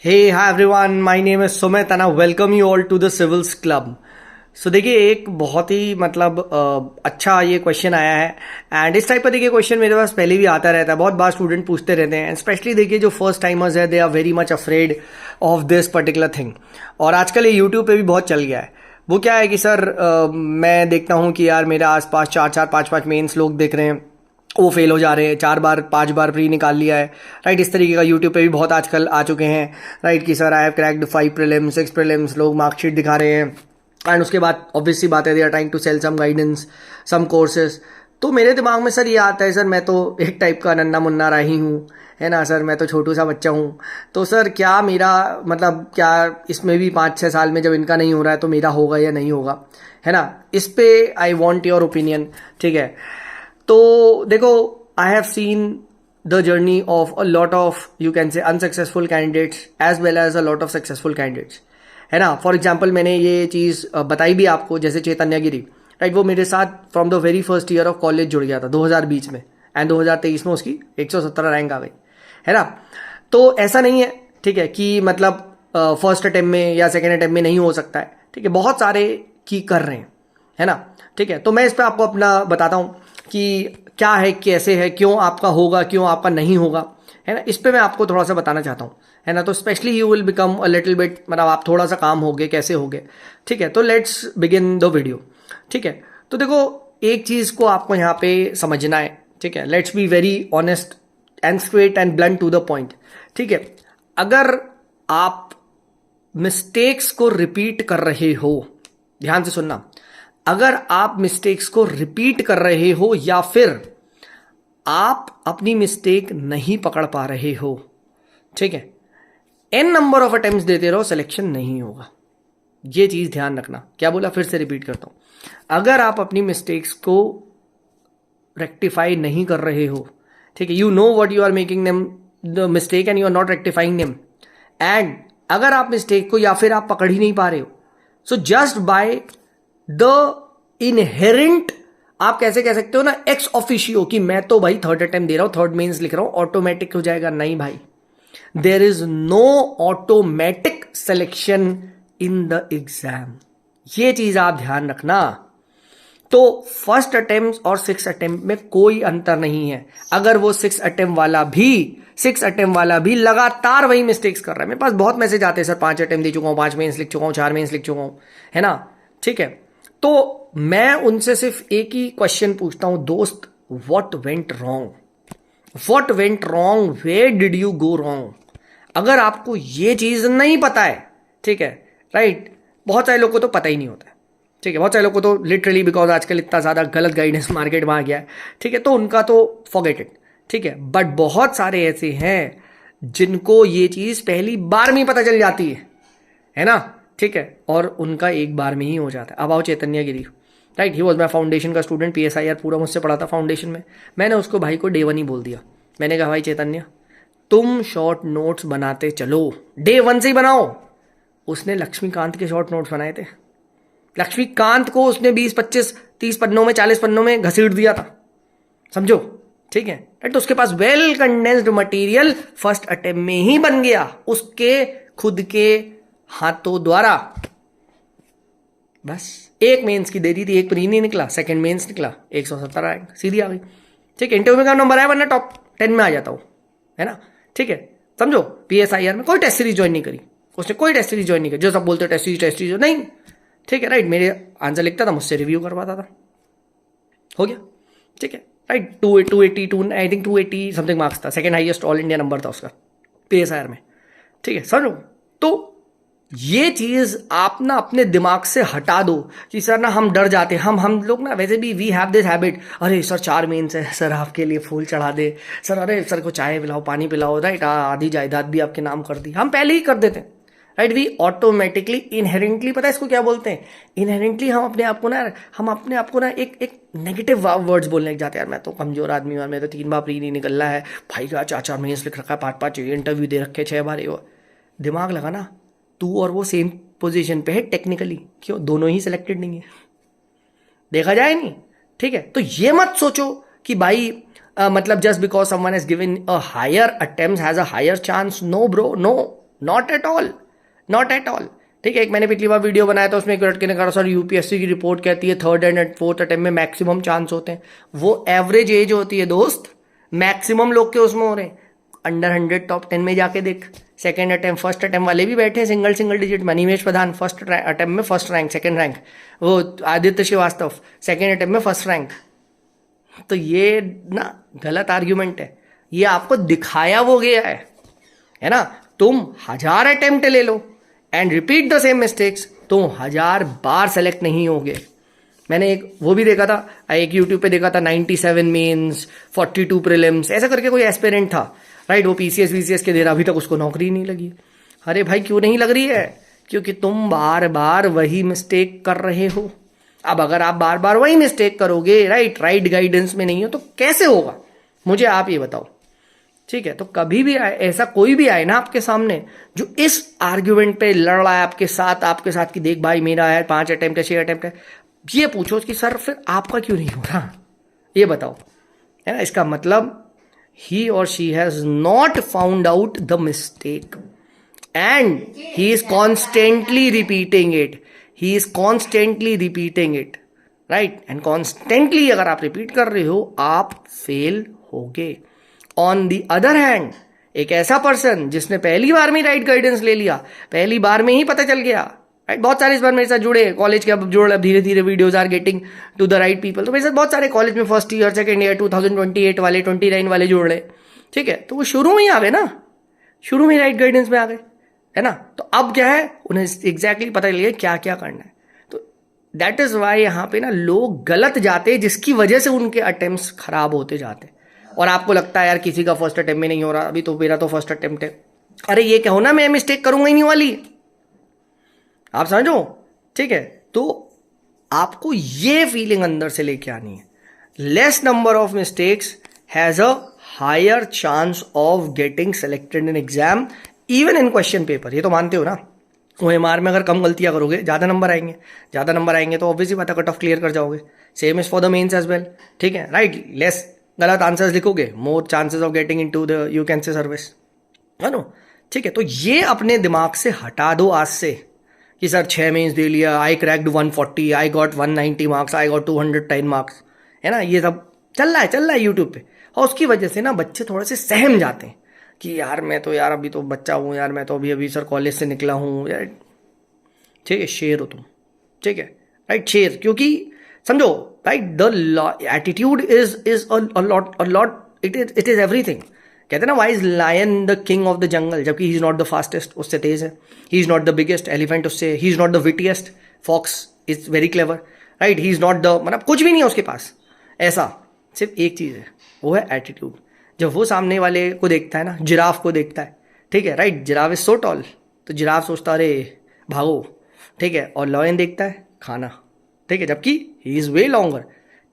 Hey, hi everyone, my name is Sumit and I welcome you all to the Civils Club. सो देखिए एक बहुत ही अच्छा ये question आया है एंड इस टाइप का देखिए क्वेश्चन मेरे पास पहले भी आता रहता है, बहुत बार स्टूडेंट पूछते रहते हैं एंड स्पेशली देखिए जो फर्स्ट टाइमर्स है they are very much afraid of this particular thing. और आजकल ये यूट्यूब पे भी बहुत चल गया है। वो क्या है कि सर मैं देखता हूँ कि यार मेरे आसपास चार चार पाँच पाँच मेंस लोग देख रहे हैं, वो फेल हो जा रहे हैं, 4 बार 5 बार प्री निकाल लिया है। राइट, इस तरीके का यूट्यूब पे भी बहुत आजकल आ चुके हैं। राइट कि sir I have cracked 5 prelims 6 prelims, लोग मार्कशीट दिखा रहे हैं एंड उसके बाद ऑब्वियस सी बात है they are trying to sell some guidance some courses. तो मेरे दिमाग में सर ये आता है, सर मैं तो एक टाइप का नन्ना मुन्ना रही हूँ, है ना सर, मैं तो छोटू सा बच्चा हूँ। तो सर क्या मेरा क्या इसमें भी 5-6 साल में जब इनका नहीं हो रहा है तो मेरा होगा या नहीं होगा, है ना। इस पे आई वॉन्ट योर ओपिनियन, ठीक है। तो देखो, I have seen the journey of a lot of you can say unsuccessful candidates as well as a lot of successful candidates, है ना। फॉर एग्जाम्पल मैंने ये चीज़ बताई भी आपको, जैसे चैतन्य गिरी, राइट, वो मेरे साथ from the very first year of college जुड़ गया था 2020 में एंड 2023 में उसकी 117 रैंक आ गई, है ना। तो ऐसा नहीं है, ठीक है, कि फर्स्ट अटेम्प्ट में या सेकेंड अटेम्प्ट में नहीं हो सकता है, ठीक है, बहुत सारे की कर रहे हैं, है ना। ठीक है, तो मैं इस पर आपको अपना बताता हूँ कि क्या है, कैसे है, क्यों आपका होगा, क्यों आपका नहीं होगा, है ना। इस पे मैं आपको थोड़ा सा बताना चाहता हूँ, है ना। तो specially you will become a little bit, आप थोड़ा सा काम होगे, कैसे होगे, ठीक है। तो लेट्स बिगिन द वीडियो, ठीक है। तो देखो एक चीज़ को आपको यहाँ पे समझना है, ठीक है। Let's be very honest and straight and blunt to the point, ठीक है। अगर आप मिस्टेक्स को रिपीट कर रहे हो, ध्यान से सुनना, अगर आप मिस्टेक्स को रिपीट कर रहे हो या फिर आप अपनी मिस्टेक नहीं पकड़ पा रहे हो, ठीक है, एन नंबर ऑफ अटेम्प्ट्स देते रहो, सिलेक्शन नहीं होगा। ये चीज ध्यान रखना। क्या बोला, फिर से रिपीट करता हूं। अगर आप अपनी मिस्टेक्स को रेक्टिफाई नहीं कर रहे हो, ठीक है, you know what you are making them the mistake and you are not rectifying them, and अगर आप मिस्टेक को या फिर आप पकड़ ही नहीं पा रहे हो, so just by the inherent, आप कैसे कह सकते हो ना, एक्स ऑफिशियो, कि मैं तो भाई थर्ड अटेम्प्ट दे रहा हूं, थर्ड मेंस लिख रहा हूं, ऑटोमेटिक हो जाएगा। नहीं भाई, there is no automatic selection in the exam. ये चीज आप ध्यान रखना। तो फर्स्ट अटेम्प्ट और 6 अटेम्प्ट में कोई अंतर नहीं है। अगर वो 6 अटेम्प्ट वाला भी लगातार वही मिस्टेक्स कर रहा है, मेरे पास बहुत मैसेज आते हैं, सर 5 अटेम्प्ट दे चुका हूं, 5 मेंस लिख चुका हूं, 4 मेंस लिख चुका हूं, है ना, ठीक है। तो मैं उनसे सिर्फ एक ही क्वेश्चन पूछता हूं, दोस्त, what went wrong, what went wrong, where did you go wrong. अगर आपको ये चीज नहीं पता है, ठीक है, राइट, बहुत सारे लोग को तो पता ही नहीं होता है, ठीक है, बहुत सारे लोग को तो लिटरली बिकॉज आजकल इतना ज्यादा गलत गाइडेंस मार्केट में आ गया है, ठीक है, तो उनका तो फॉरगेट इट, ठीक है। बट बहुत सारे ऐसे हैं जिनको ये चीज पहली बार में ही पता चल जाती है ना, ठीक है, और उनका एक बार में ही हो जाता है। अब आओ Chaitanya Giri, right, he was my foundation का स्टूडेंट, PSIR पूरा मुझसे पढ़ा था फाउंडेशन में। मैंने उसको भाई को डे 1 ही बोल दिया। मैंने कहा भाई चैतन्य, तुम शॉर्ट नोट्स बनाते चलो, डे 1 से ही बनाओ। उसने लक्ष्मीकांत के शॉर्ट नोट्स बनाए थे। लक्ष्मीकांत को उसने 20-25-30 पन्नों में, 40 पन्नों में घसीट दिया था, समझो, ठीक है। राइट, उसके पास well condensed material first attempt में ही बन गया, उसके खुद के हाथों द्वारा। बस एक मेंस की दे दी थी, एक प्री नहीं निकला, सेकंड मेंस निकला, 117 रैंक सीधी आ गई, ठीक है। इंटरव्यू का नंबर है, वरना टॉप 10 में आ जाता हूं, है ना, ठीक है। समझो, PSIR में कोई टेस्ट सीरीज ज्वाइन नहीं करी उसने, कोई टेस्ट सीरीज ज्वाइन नहीं करी। जो सब बोलते टेस्ट सीरीज नहीं, ठीक है, राइट, मेरे आंसर लिखता था, मुझसे रिव्यू करवाता था, हो गया, ठीक है, right. 280 I think 280 something marks था, second highest all India number था उसका PSIR में, ठीक है। समझो, तो ये चीज आप ना अपने दिमाग से हटा दो कि सर ना हम डर जाते हैं, हम लोग ना वैसे भी वी हैव दिस हैबिट, अरे सर 4 मेंस है, सर आपके लिए फूल चढ़ा दे, सर अरे सर को चाय पिलाओ, पानी पिलाओ, राइट, आधी जायदाद भी आपके नाम कर दी, हम पहले ही कर देते हैं, राइट। वी ऑटोमेटिकली इनहेरेंटली, पता है इसको क्या बोलते हैं, इनहेरेंटली हम अपने आप को ना एक नेगेटिव वर्ड्स बोलने लग जाते हैं, यार मैं तो कमजोर आदमी हूँ, मैं तो 3 बार प्री नहीं निकल रहा है, भाई का 4-4 मेंस लिख रखा है, 5-5 इंटरव्यू दे रखे, 6 बार। दिमाग लगा ना, तू और वो सेम पोजीशन पे है टेक्निकली, क्यों दोनों ही सिलेक्टेड नहीं है, देखा जाए नहीं, ठीक है। तो ये मत सोचो कि भाई just because someone has given a higher attempt has a higher chance, no bro, no not at all, not at all. ठीक है, एक मैंने पिछली बार वीडियो बनाया था, उसमें एक लड़के ने कहा सर यूपीएससी की रिपोर्ट कहती है थर्ड एंड फोर्थ अटेम्प्ट में मैक्सिमम चांस होते हैं। वो एवरेज एज होती है दोस्त, मैक्सिमम लोग के उसमें हो रहे हैं। अंडर 100 टॉप 10 में जाके देख, सेकंड अटेम्प्ट फर्स्ट अटेम्प्ट वाले भी बैठे हैं, सिंगल डिजिट। मनीमेश प्रधान फर्स्ट अटेम्प्ट में फर्स्ट रैंक, सेकंड रैंक। वो आदित्य श्रीवास्तव सेकंड अटेम्प्ट में फर्स्ट रैंक। तो ये ना गलत आर्ग्यूमेंट है, ये आपको दिखाया वो गया है ना। तुम 1000 अटेम्प्ट ले लो and repeat the same mistakes, तुम 1000 बार सेलेक्ट नहीं होगे। मैंने एक वो भी देखा था, एक यूट्यूब पे देखा था, 97 मेंस 42 प्रीलिम्स ऐसा करके कोई एस्पिरेंट था, राइट। वो पीसीएस वीसीएस के दे रहा, अभी तक उसको नौकरी नहीं लगी। अरे भाई क्यों नहीं लग रही है? क्योंकि तुम बार बार वही मिस्टेक कर रहे हो। अब अगर आप बार बार वही मिस्टेक करोगे, राइट गाइडेंस में नहीं हो, तो कैसे होगा? मुझे आप ये बताओ। ठीक है, तो कभी भी ऐसा कोई भी आए ना आपके सामने जो इस आर्ग्यूमेंट पे लड़ रहा है आपके साथ कि देख भाई मेरा है 5 अटेम्प्ट है 6 अटेम्प्ट है, ये पूछो कि सर फिर आपका क्यों नहीं हो रहा, ये बताओ, है ना। इसका मतलब ही और she has not found out the mistake and he is constantly repeating it, right. And constantly अगर आप रिपीट कर रहे हो, आप फेल होगे। ऑन दी अदर हैंड, एक ऐसा पर्सन जिसने पहली बार में राइट गाइडेंस ले लिया, पहली बार में ही पता चल गया, राइट। बहुत सारे इस बार मेरे साथ जुड़े कॉलेज के, अब जुड़े, अब धीरे धीरे videos are getting to the right people. तो मेरे साथ बहुत सारे कॉलेज में फर्स्ट ईयर सेकंड ईयर 2028 वाले 29 वाले जुड़ रहे। ठीक है, तो वो शुरू में ही आ गए ना, शुरू में राइट गाइडेंस में आ गए, है ना। तो अब क्या है, उन्हें एग्जैक्टली पता चल गया क्या क्या करना है। तो दैट इज वाई यहाँ पे ना लोग गलत जाते, जिसकी वजह से उनके अटेम्प्ट्स खराब होते जाते। और आपको लगता है यार किसी का फर्स्ट अटेम्प्ट में नहीं हो रहा, अभी तो मेरा तो फर्स्ट अटेम्प्ट है। अरे ये कहो ना मैं मिस्टेक करूंगा ही नहीं वाली, आप समझो। ठीक है, तो आपको ये फीलिंग अंदर से लेके आनी है, less number of mistakes has a higher chance of getting selected in exam, even in question paper. ये तो मानते हो ना, ओएमआर में अगर कम गलतियां करोगे ज़्यादा नंबर आएंगे तो ऑब्वियसली पता कट ऑफ क्लियर कर जाओगे। Same is for the mains as well. ठीक है, राइट। लेस गलत आंसर्स लिखोगे, more chances of getting into the you can say service, है ना। ठीक है, तो ये अपने दिमाग से हटा दो आज से कि सर 6 मेंस दे लिया, आई cracked 140, I got 190 marks, I got 210 marks, है ना। ये सब चल रहा है यूट्यूब पे, और उसकी वजह से ना बच्चे थोड़े से सहम जाते हैं कि यार मैं तो यार अभी तो बच्चा हूँ यार, मैं तो अभी सर कॉलेज से निकला हूँ यार। ठीक है, शेर हो तुम, ठीक है, राइट, शेर। क्योंकि समझो, right, the attitude is a lot, it is everything. कहते हैं ना, why is lion the king of the jungle, जबकि he is not the fastest, उससे तेज है। He is not the biggest elephant, उससे he is not the wittiest, fox is very clever, right. He is not the, मतलब कुछ भी नहीं है उसके पास। ऐसा सिर्फ एक चीज़ है, वो है एटीट्यूड। जब वो सामने वाले को देखता है ना, जिराफ को देखता है, ठीक है, right, giraffe is so tall, तो जिराफ सोचता अरे भागो, ठीक है। और लॉयन देखता है खाना, ठीक है, जबकि ही इज वे लॉन्गर,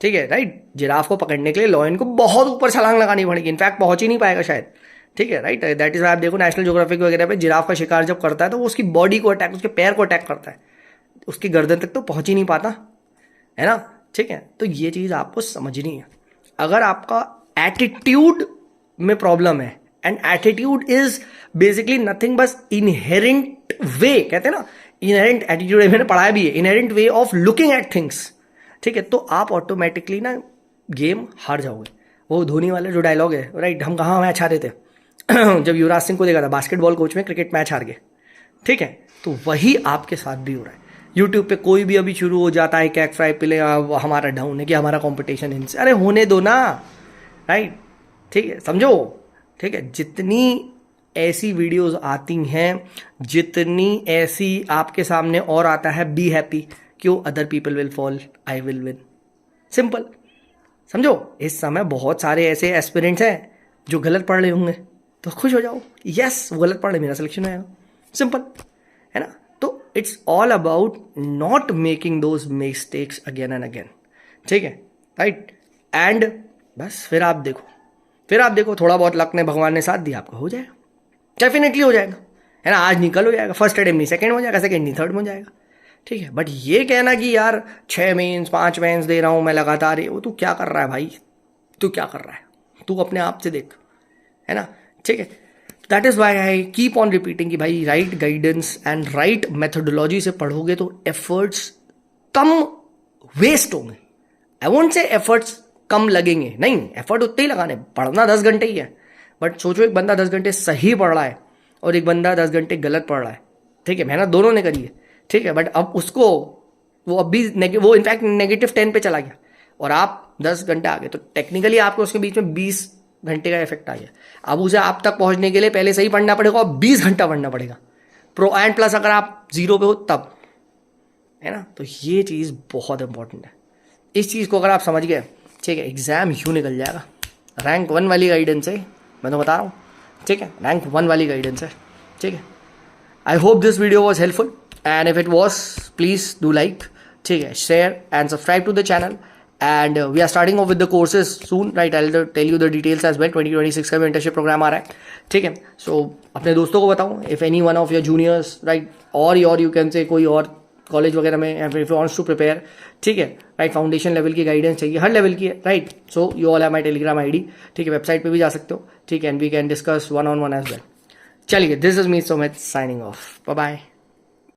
ठीक है, राइट। जिराफ को पकड़ने के लिए लॉयन को बहुत ऊपर छलांग लगानी पड़ेगी, इनफैक्ट पहुंच ही नहीं पाएगा शायद, ठीक है, राइट। दैट इज आप देखो नेशनल ज्योग्राफिक वगैरह पे, जिराफ का शिकार जब करता है तो वो उसकी बॉडी को अटैक, उसके पैर को अटैक करता है, उसकी गर्दन तक तो पहुंच ही नहीं पाता, है ना। ठीक है, तो ये चीज़ आपको समझनी है। अगर आपका एटीट्यूड में प्रॉब्लम है, and attitude is basically nothing बस इनहेरेंट वे, कहते हैं ना, इनहेरेंट एटीट्यूड, मैंने पढ़ाया भी है, inherent way of looking at things, ठीक है, तो आप ऑटोमेटिकली ना गेम हार जाओगे। वो धोनी वाला जो डायलॉग है, राइट, हम कहाँ मैच हारे थे जब युवराज सिंह को देखा था बास्केटबॉल कोच में, क्रिकेट मैच हार गए, ठीक है। तो वही आपके साथ भी हो रहा है। यूट्यूब पे कोई भी अभी शुरू हो जाता है कैक फ्राई पिले, हमारा डाउन है कि हमारा कंपटीशन इनसे, अरे होने दो ना, राइट, ठीक है, समझो, ठीक है। जितनी ऐसी वीडियोस आती हैं, जितनी ऐसी आपके सामने और आता है, बी हैप्पी, क्यों, other people will fall, I will win, simple. समझो, इस समय बहुत सारे ऐसे एस्पिरेंट्स हैं जो गलत पढ़ रहे होंगे, तो खुश हो जाओ, यस वो गलत पढ़ रहे, मेरा सिलेक्शन आएगा, सिंपल, है ना। तो it's all about not making those mistakes again and again, ठीक है, राइट। एंड बस फिर आप देखो थोड़ा बहुत लक ने, भगवान ने साथ दिया, आपको हो जाएगा, डेफिनेटली हो जाएगा, है ना। आज निकल हो जाएगा, फर्स्ट अटेम्प्ट नहीं सेकंड हो जाएगा, सेकंड नहीं थर्ड में हो जाएगा, ठीक है। बट ये कहना कि यार 6 मेंस 5 मेंस दे रहा हूँ मैं लगातार, वो तू क्या कर रहा है भाई, तू क्या कर रहा है, तू अपने आप से देख, है ना, ठीक है। That is why I keep on repeating कि भाई right guidance and right methodology से पढ़ोगे तो एफर्ट्स कम वेस्ट होंगे। आई वोंट से एफर्ट्स कम लगेंगे, नहीं, एफर्ट उतने ही लगाने, पढ़ना 10 घंटे ही है। बट सोचो एक बंदा 10 घंटे सही पढ़ रहा है और एक बंदा 10 घंटे गलत पढ़ रहा है, ठीक है, मेहनत दोनों ने करी है, ठीक है, बट अब उसको वो अभी वो इनफैक्ट -10 पे चला गया और आप 10 घंटे आ गए, तो टेक्निकली आपको उसके बीच में 20 घंटे का इफेक्ट आ गया। अब उसे आप तक पहुंचने के लिए पहले सही पढ़ना पड़ेगा और 20 घंटा पढ़ना पड़ेगा, प्रो एंड प्लस अगर आप 0 पे हो तब, है ना। तो ये चीज़ बहुत इंपॉर्टेंट है। इस चीज़ को अगर आप समझ गए, ठीक है, एग्जाम यूँ निकल जाएगा। रैंक 1 वाली गाइडेंस है, मैं तो बता रहा हूँ, ठीक है, रैंक 1 वाली गाइडेंस है, ठीक है। I hope this video was helpful and if it was please do like, ठीक है, share and subscribe to the channel and we are starting off with the courses soon, right. I will tell you the details as well. 2026 का भी internship programme आ रहा है, ठीक है। सो अपने दोस्तों को बताऊँ, if any one of your juniors, right, और यू कैन से कोई और कॉलेज वगैरह में if you wants to prepare, ठीक है, राइट, फाउंडेशन लेवल की गाइडेंस चाहिए, हर लेवल की है, right. So you all have my Telegram ID, ठीक है, वेबसाइट पे भी जा सकते हो, ठीक है, and we can discuss 1-on-1 as well. चलिए, this is me Sumit signing off, bye bye.